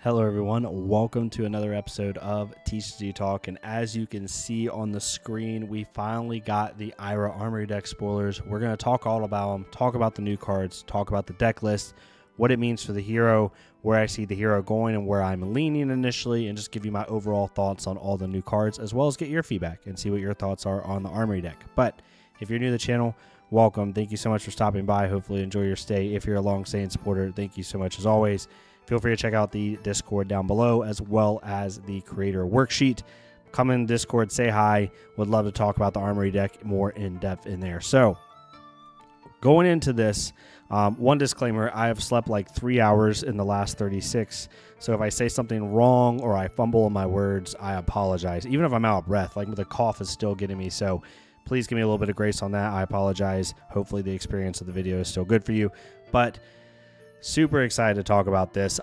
Hello everyone, welcome to another episode of TCG Talk, and as you can see on the screen, we finally got the IRA Armory deck spoilers. We're going to talk all about them, talk about the new cards, talk about the deck list, what it means for the hero, where I see the hero going and where I'm leaning initially, and just give you my overall thoughts on all the new cards, as well as get your feedback and see what your thoughts are on the Armory deck. But if you're new to the channel, welcome. Thank you so much for stopping by. Hopefully enjoy your stay. If you're a long-staying supporter, thank you so much as always. Feel free to check out the Discord down below, as well as the creator worksheet. Come in Discord, say hi. Would love to talk about the Armory deck more in depth in there. So, going into this, one disclaimer, I have slept like 3 hours in the last 36. So if I say something wrong or I fumble in my words, I apologize. Even if I'm out of breath, like the cough is still getting me. So please give me a little bit of grace on that. I apologize. Hopefully the experience of the video is still good for you. But super excited to talk about this.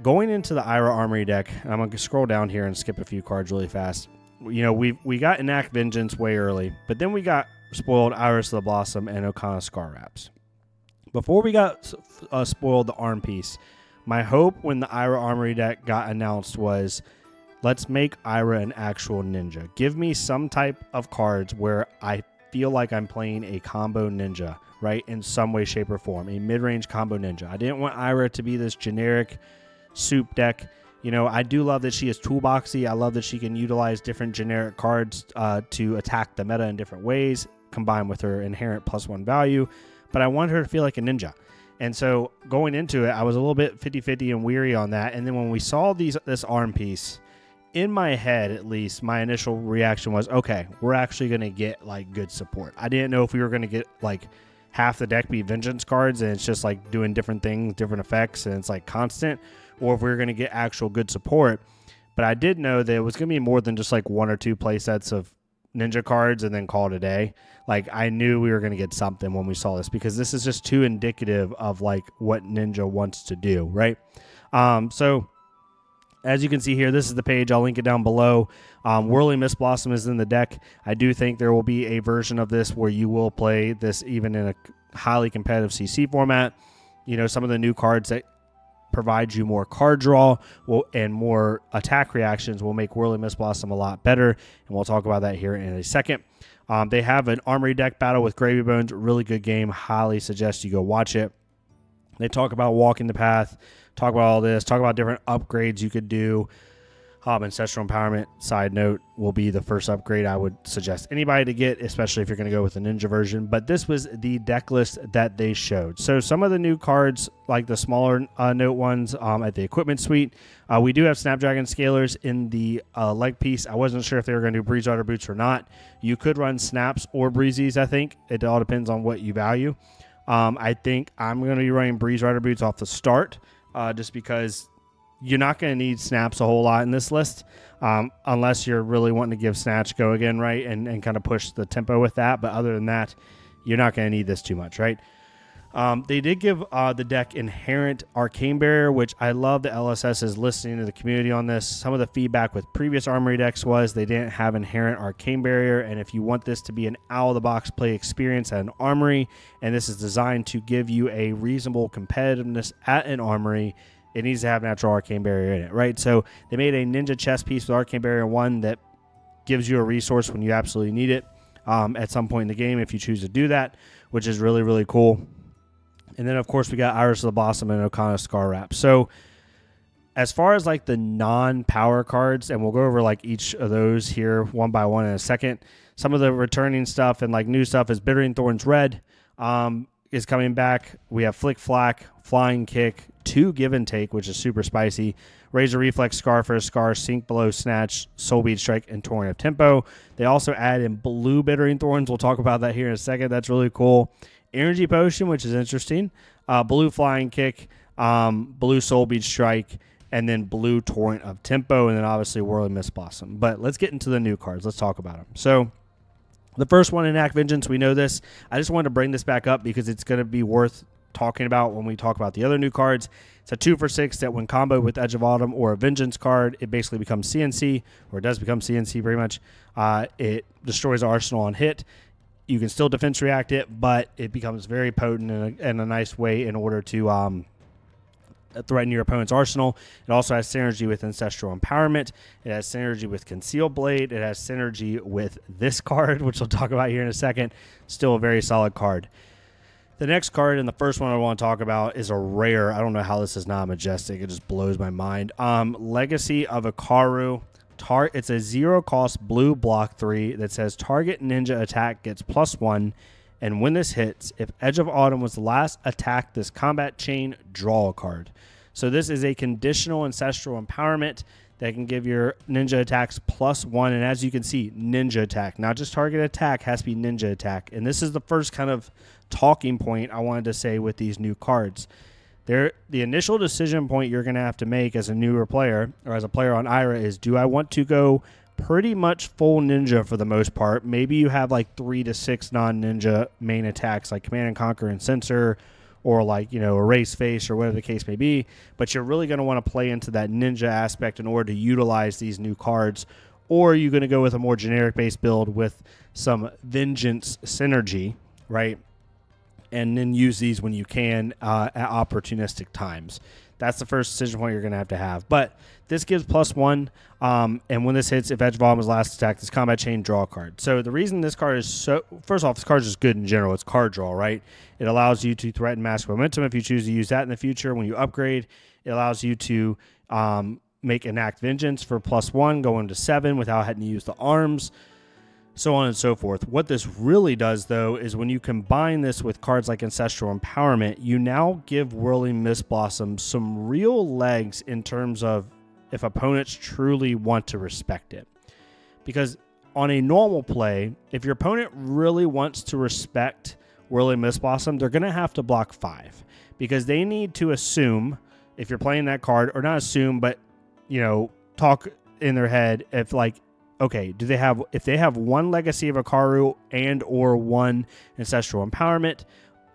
Going into the IRA Armory deck, I'm going to scroll down here and skip a few cards really fast. You know, we got Enact Vengeance way early, but then we got spoiled Iris of the Blossom and Okana Scar Wraps. Before we got spoiled the Arm Piece, my hope when the IRA Armory deck got announced was, let's make IRA an actual ninja. Give me some type of cards where I feel like I'm playing a combo ninja, right, in some way, shape, or form, a mid-range combo ninja. I didn't want IRA to be this generic soup deck. You know, I do love that she is toolboxy. I love that she can utilize different generic cards to attack the meta in different ways, combined with her inherent +1 value, but I wanted her to feel like a ninja. And so going into it, I was a little bit 50-50 and weary on that. And then when we saw this arm piece, in my head, at least, my initial reaction was, okay, we're actually going to get like good support. I didn't know if we were going to get like half the deck be Vengeance cards and it's just like doing different things, different effects, and it's like constant, or if we were going to get actual good support. But I did know that it was going to be more than just like one or two play sets of ninja cards and then call it a day. Like, I knew we were going to get something when we saw this, because this is just too indicative of like what Ninja wants to do, right? So as you can see here, this is the page. I'll link it down below. Whirling Mist Blossom is in the deck. I do think there will be a version of this where you will play this even in a highly competitive CC format. You know, some of the new cards that provide you more card draw and more attack reactions will make Whirling Mist Blossom a lot better, and we'll talk about that here in a second. They have an Armory deck battle with Gravy Bones. Really good game. Highly suggest you go watch it. They talk about walking the path, talk about all this, talk about different upgrades you could do. Ancestral Empowerment, side note, will be the first upgrade I would suggest anybody to get, especially if you're going to go with the ninja version. But this was the deck list that they showed. So some of the new cards, like the smaller note ones at the equipment suite, we do have Snapdragon Scalers in the leg piece. I wasn't sure if they were going to do Breeze Rider Boots or not. You could run Snaps or Breezies, I think. It all depends on what you value. I think I'm going to be running Breeze Rider Boots off the start, just because you're not going to need Snaps a whole lot in this list, unless you're really wanting to give Snatch go again, right, and kind of push the tempo with that. But other than that, you're not going to need this too much, right? They did give the deck Inherent Arcane Barrier, which I love that LSS is listening to the community on this. Some of the feedback with previous Armory decks was they didn't have Inherent Arcane Barrier, and if you want this to be an out-of-the-box play experience at an Armory, and this is designed to give you a reasonable competitiveness at an Armory, it needs to have Natural Arcane Barrier in it, right? So they made a Ninja chess piece with Arcane Barrier 1 that gives you a resource when you absolutely need it at some point in the game if you choose to do that, which is really, really cool. And then, of course, we got Iris of the Blossom and Okana Scar Wrap. So as far as like the non-power cards, and we'll go over like each of those here one by one in a second. Some of the returning stuff and like new stuff is Bittering Thorns Red is coming back. We have Flick Flack, Flying Kick, 2 Give and Take, which is super spicy. Razor Reflex, Scar for a Scar, Sink Below, Snatch, Soul Bead Strike, and Torrent of Tempo. They also add in Blue Bittering Thorns. We'll talk about that here in a second. That's really cool. Energy Potion, which is interesting. Blue Flying Kick, Blue Soul Bead Strike, and then Blue Torrent of Tempo, and then obviously Whirling Mist Blossom. But let's get into the new cards. Let's talk about them. So the first one, Enact Vengeance, we know this. I just wanted to bring this back up because it's going to be worth talking about when we talk about the other new cards. It's a 2-for-6 that when comboed with Edge of Autumn or a Vengeance card, it basically becomes CNC, or it does become CNC pretty much. It destroys Arsenal on hit. You can still defense react it, but it becomes very potent in a nice way in order to threaten your opponent's arsenal. It also has synergy with Ancestral Empowerment. It has synergy with Conceal Blade. It has synergy with this card, which we'll talk about here in a second. Still a very solid card. The next card, and the first one I want to talk about, is a rare. I don't know how this is not majestic. It just blows my mind. Legacy of Ikaru. It's a 0-cost blue block 3 that says target ninja attack gets +1. And when this hits, if Edge of Autumn was the last attack this combat chain, draw a card. So this is a conditional Ancestral Empowerment that can give your ninja attacks +1. And as you can see, ninja attack, not just target attack, has to be ninja attack. And this is the first kind of talking point I wanted to say with these new cards. The initial decision point you're going to have to make as a newer player or as a player on Ira is, do I want to go pretty much full ninja for the most part? Maybe you have like 3 to 6 non-ninja main attacks like Command and Conquer and Censor, or like, Erase Face or whatever the case may be, but you're really going to want to play into that ninja aspect in order to utilize these new cards. Or are you going to go with a more generic based build with some Vengeance synergy, right? And then use these when you can at opportunistic times. That's the first decision point you're going to have. But this gives +1, and when this hits, if Edge of Autumn is last attack, this combat chain, draw a card. So the reason this card is so... First off, this card is just good in general. It's card draw, right? It allows you to threaten Mask Momentum if you choose to use that in the future. When you upgrade, it allows you to make Enact Vengeance for +1, go into 7 without having to use the arms, so on and so forth. What this really does, though, is when you combine this with cards like Ancestral Empowerment, you now give Whirling Mist Blossom some real legs in terms of if opponents truly want to respect it. Because on a normal play, if your opponent really wants to respect Whirling Mist Blossom, they're going to have to block 5. Because they need to assume, if you're playing that card, or not assume, but, talk in their head, if like, okay, if they have 1 Legacy of Ikaru and or 1 Ancestral Empowerment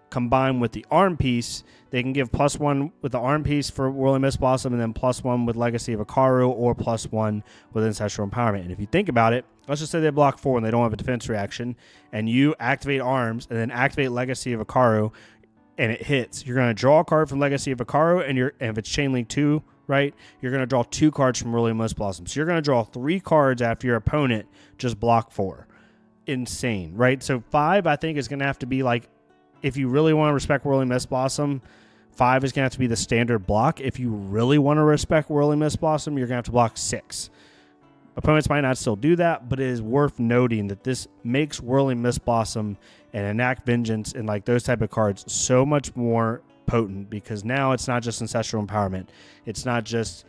combined with the arm piece, they can give +1 with the arm piece for Whirling Mist Blossom and then +1 with Legacy of Ikaru or +1 with Ancestral Empowerment. And if you think about it, let's just say they block 4 and they don't have a defense reaction, and you activate arms and then activate Legacy of Ikaru and it hits. You're going to draw a card from Legacy of Ikaru, and if it's Chain Link 2, right, you're going to draw 2 cards from Whirling Mist Blossom. So you're going to draw 3 cards after your opponent just block 4. Insane, right? So 5, I think, is going to have to be like, if you really want to respect Whirling Mist Blossom, 5 is going to have to be the standard block. If you really want to respect Whirling Mist Blossom, you're going to have to block 6. Opponents might not still do that, but it is worth noting that this makes Whirling Mist Blossom and Enact Vengeance and like those type of cards so much more potent, because now it's not just Ancestral Empowerment. It's not just,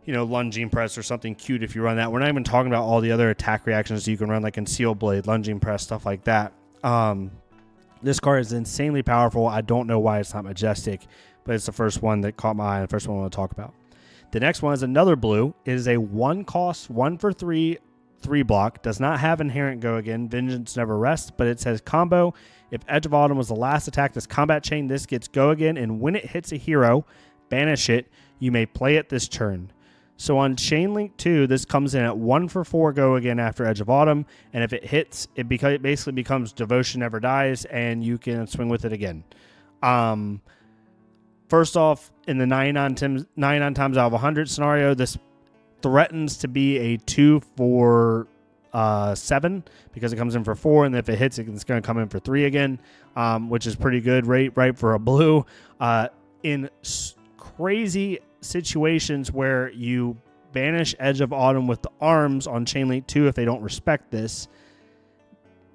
Lunging Press or something cute if you run that. We're not even talking about all the other attack reactions you can run, like Conceal Blade, Lunging Press, stuff like that. This card is insanely powerful. I don't know why it's not majestic, but it's the first one that caught my eye and the first one I want to talk about. The next one is another blue. It is a 1-cost, 1 for 3 block. Does not have inherent go again. Vengeance never rests, but it says combo. If Edge of Autumn was the last attack this combat chain, this gets go again, and when it hits a hero, banish it. You may play it this turn. So on Chain Link 2, this comes in at 1 for 4 go again after Edge of Autumn, and if it hits, it basically becomes Devotion Never Dies, and you can swing with it again. First off, in the 99 times out of 100 scenario, this threatens to be a 2 for 7 because it comes in for 4, and if it hits, it's going to come in for 3 again, which is pretty good, right for a blue. In crazy situations where you banish Edge of Autumn with the arms on Chain Link 2, if they don't respect this,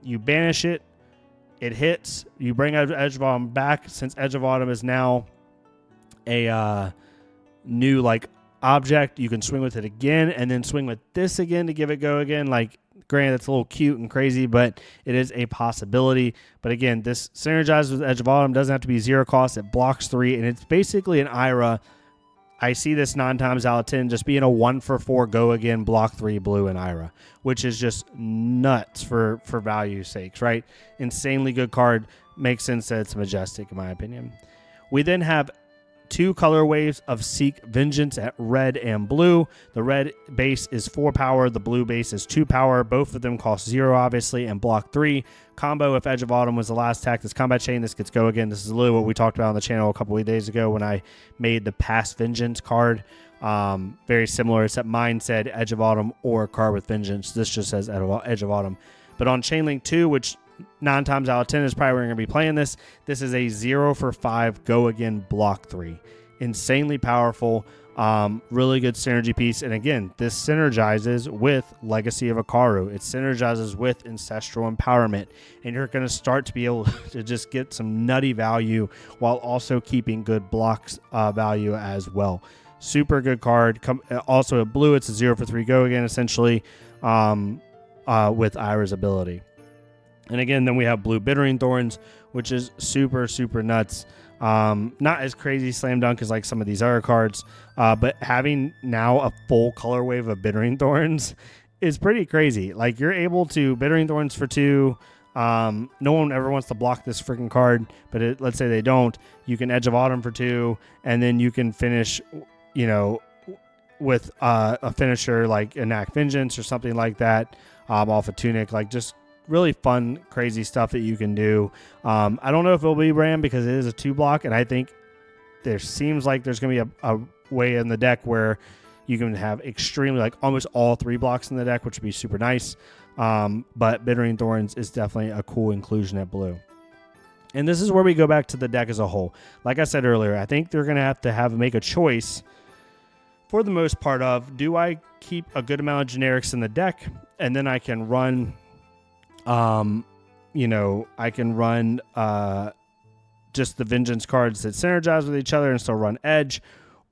you banish it, it hits, you bring Edge of Autumn back. Since Edge of Autumn is now a new like object, you can swing with it again and then swing with this again to give it go again. Like, granted, it's a little cute and crazy, but it is a possibility. But again, this synergizes with Edge of Autumn, doesn't have to be 0 cost, it blocks 3, and it's basically an Ira. I see this 9 times out of 10 just being a 1 for 4 go again, block 3 blue in Ira, which is just nuts for value sakes, right? Insanely good card. Makes sense that it's majestic, in my opinion. We then have 2 color waves of Seek Vengeance at red and blue. The red base is 4 power. The blue base is 2 power. Both of them cost 0, obviously, and block 3. Combo, if Edge of Autumn was the last attack, this combat chain, this gets go again. This is literally what we talked about on the channel a couple of days ago when I made the Past Vengeance card. Very similar, except mine said Edge of Autumn or card with Vengeance. This just says Edge of Autumn. But on Chainlink 2, which 9 times out of 10 is probably where you're going to be playing this, this is a 0 for 5 go again block 3. Insanely powerful, really good synergy piece. And again, this synergizes with Legacy of Ikaru. It synergizes with Ancestral Empowerment. And you're going to start to be able to just get some nutty value while also keeping good blocks value as well. Super good card. Also a blue, it's a 0 for 3 go again, essentially, with Ira's ability. And again, then we have blue Bittering Thorns, which is super, super nuts. Not as crazy slam dunk as like some of these other cards, but having now a full color wave of Bittering Thorns is pretty crazy. Like, you're able to Bittering Thorns for 2. No one ever wants to block this freaking card, but let's say they don't. You can Edge of Autumn for 2, and then you can finish, with a finisher like Enact Vengeance or something like that off a Tunic. Like, just really fun, crazy stuff that you can do. I don't know if it'll be ran because it is a 2-block, and I think there seems like there's going to be a way in the deck where you can have extremely, like, almost all 3 blocks in the deck, which would be super nice. But Bittering Thorns is definitely a cool inclusion at blue. And this is where we go back to the deck as a whole. Like I said earlier, I think they're going to make a choice for the most part of, do I keep a good amount of generics in the deck, and then I can run just the Vengeance cards that synergize with each other and still run Edge?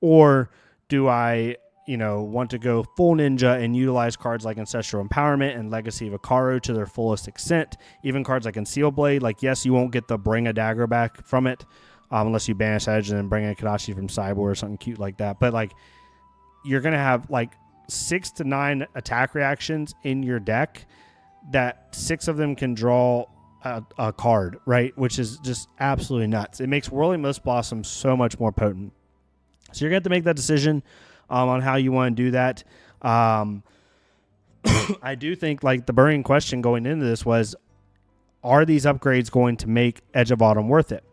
Or do I, want to go full ninja and utilize cards like Ancestral Empowerment and Legacy of Ikaru to their fullest extent? Even cards like Conceal Blade, like, yes, you won't get the Bring a Dagger back from it, unless you banish Edge and then bring a Kadachi from sideboard or something cute like that. But, like, you're going to have, like, 6 to 9 attack reactions in your deck that 6 of them can draw a card, right? Which is just absolutely nuts. It makes Whirling Mist Blossom so much more potent. So you're going to have to make that decision on how you want to do that. I do think, like, the burning question going into this was, are these upgrades going to make Edge of Autumn worth it?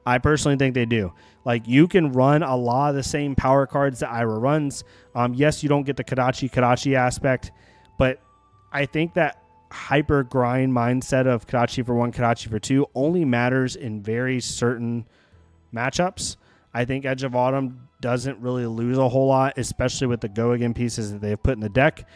I personally think they do. Like, you can run a lot of the same power cards that Ira runs. Yes, you don't get the Kadachi aspect, but I think that hyper grind mindset of Kadachi for 1, Kadachi for 2 only matters in very certain matchups. I think Edge of Autumn doesn't really lose a whole lot, especially with the go again pieces that they've put in the deck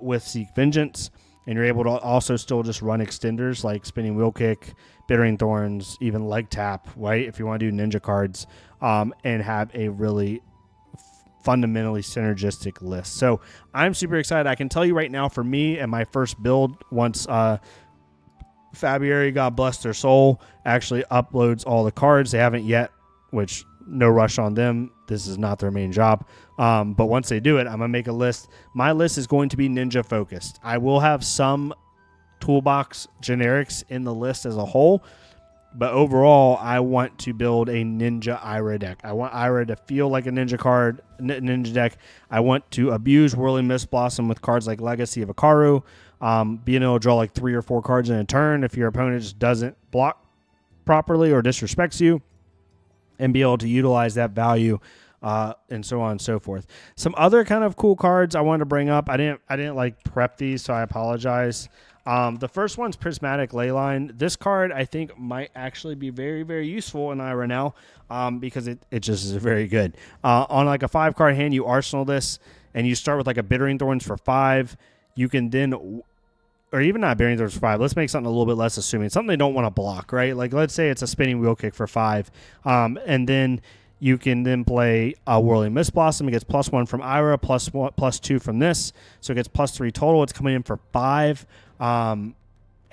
with Seek Vengeance. And you're able to also still just run extenders like Spinning Wheel Kick, Bittering Thorns, even Leg Tap, right? If you want to do ninja cards and have a really fundamentally synergistic list. So I'm super excited. I can tell you right now, for me and my first build, once Fabiari, God bless their soul, actually uploads all the cards. They haven't yet, which no rush on them. This is not their main job. But once they do it, I'm going to make a list. My list is going to be ninja focused. I will have some toolbox generics in the list as a whole, but overall, I want to build a ninja Ira deck. I want Ira to feel like a ninja card, ninja deck. I want to abuse Whirling Mist Blossom with cards like Legacy of Ikaru, being able to draw like 3 or 4 cards in a turn if your opponent just doesn't block properly or disrespects you, and be able to utilize that value, and so on and so forth. Some other kind of cool cards I wanted to bring up. I didn't like prep these, so I apologize. The first one's Prismatic Leyline. This card, I think, might actually be very, very useful in Ira now, because it just is very good. On like a 5-card hand, you arsenal this, and you start with like a Bittering Thorns for 5. You can then, or even not Bittering Thorns for 5. Let's make something a little bit less assuming. Something they don't want to block, right? Like, let's say it's a Spinning Wheel Kick for 5, and then you can then play a Whirling Mist Blossom. It gets +1 from Ira, +2 from this, so it gets +3 total. It's coming in for 5.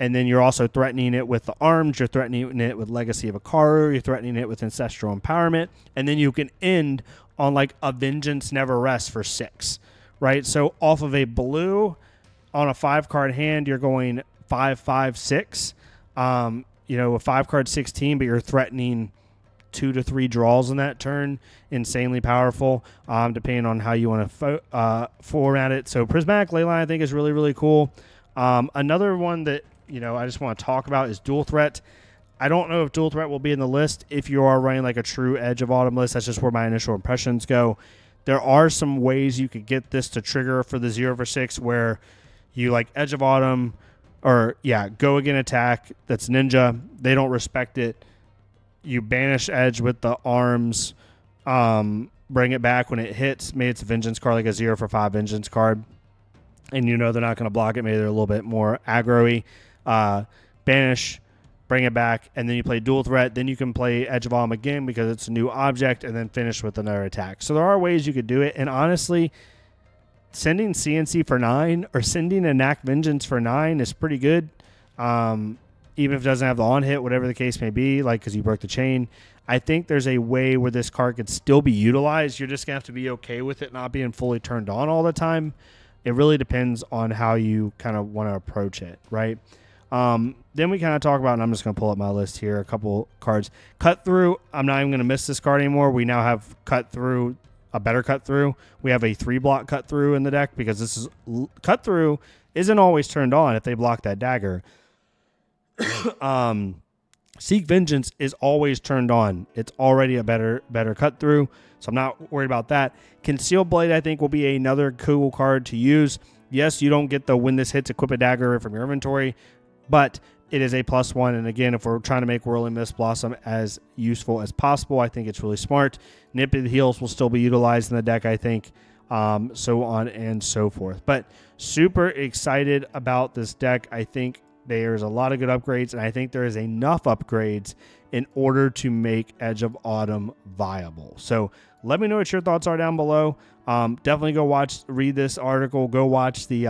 And then you're also threatening it with the arms. You're threatening it with Legacy of Ikaru. You're threatening it with Ancestral Empowerment. And then you can end on like a Vengeance Never Rests for 6, right? So off of a blue on a 5-card hand, you're going 5, 5, 6. A 5-card 16, but you're threatening 2 to 3 draws in that turn. Insanely powerful, depending on how you want to format it. So Prismatic Leyline, I think, is really, really cool. Another one that, I just want to talk about is Dual Threat. I don't know if Dual Threat will be in the list if you are running like a true Edge of Autumn list. That's just where my initial impressions go. There are some ways you could get this to trigger for the 0 for 6 where you like Edge of Autumn go again attack. That's Ninja. They don't respect it. You banish Edge with the arms. Bring it back when it hits. Maybe it's a Vengeance card, like a 0 for 5 Vengeance card. And they're not going to block it. Maybe they're a little bit more aggro-y. Banish, bring it back, and then you play Dual Threat. Then you can play Edge of Autumn again because it's a new object, and then finish with another attack. So there are ways you could do it. And honestly, sending CNC for 9 or sending a Knack Vengeance for 9 is pretty good. Even if it doesn't have the on hit, whatever the case may be, like because you broke the chain. I think there's a way where this card could still be utilized. You're just going to have to be okay with it not being fully turned on all the time. It really depends on how you kind of want to approach it, right? Then we kind of talk about, and I'm just going to pull up my list here, a couple cards. Cut Through, I'm not even going to miss this card anymore. We now have Cut Through, a better Cut Through. We have a 3-block Cut Through in the deck because this is Cut Through isn't always turned on if they block that dagger. Seek Vengeance is always turned on. It's already a better Cut Through, so I'm not worried about that. Concealed Blade, I think, will be another cool card to use. Yes, you don't get the when this hits, equip a dagger from your inventory, but it is a +1. And again, if we're trying to make Whirling Mist Blossom as useful as possible, I think it's really smart. Nip at the Heels will still be utilized in the deck, I think, so on and so forth. But super excited about this deck. I think there's a lot of good upgrades, and I think there is enough upgrades in order to make Edge of Autumn viable. So let me know what your thoughts are down below. Definitely go read this article. Go watch the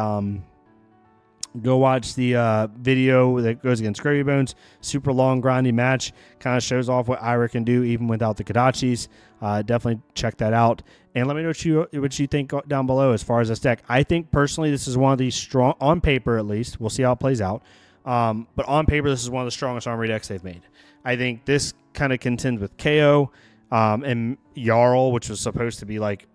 video that goes against Gravy Bones. Super long, grindy match. Kind of shows off what Ira can do even without the Kodachis. Definitely check that out. And let me know what you think down below as far as this deck. I think personally this is one of the strong, on paper at least. We'll see how it plays out. But on paper, this is one of the strongest Armory decks they've made. I think this kind of contends with KO and Jarl, which was supposed to be like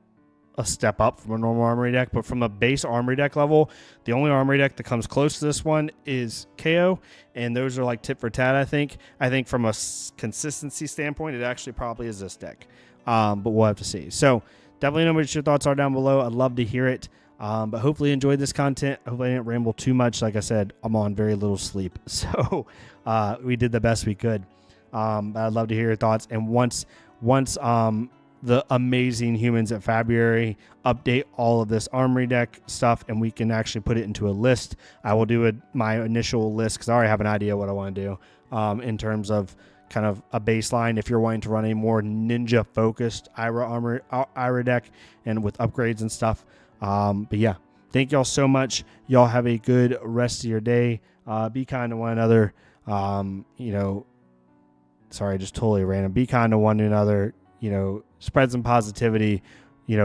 a step up from a normal Armory deck. But from a base Armory deck level, the only Armory deck that comes close to this one is KO. And those are like tit for tat, I think. I think from a consistency standpoint, it actually probably is this deck. But we'll have to see. So definitely know what your thoughts are down below. I'd love to hear it. But hopefully you enjoyed this content. Hopefully I didn't ramble too much. Like I said, I'm on very little sleep. So we did the best we could. I'd love to hear your thoughts. And once the amazing humans at February update all of this Armory deck stuff and we can actually put it into a list, I will do my initial list because I already have an idea what I want to do in terms of kind of a baseline if you're wanting to run a more ninja focused Ira deck and with upgrades and stuff. But yeah, thank y'all so much. Y'all have a good rest of your day. Be kind to one another. Sorry, just totally random. Be kind to one another. Spread some positivity.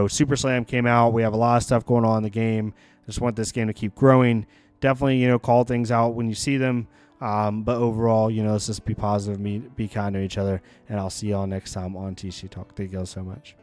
Super Slam came out. We have a lot of stuff going on in the game. Just want this game to keep growing. Definitely, call things out when you see them. But overall, let's just be positive, be kind to each other. And I'll see y'all next time on TCG Talk. Thank y'all so much.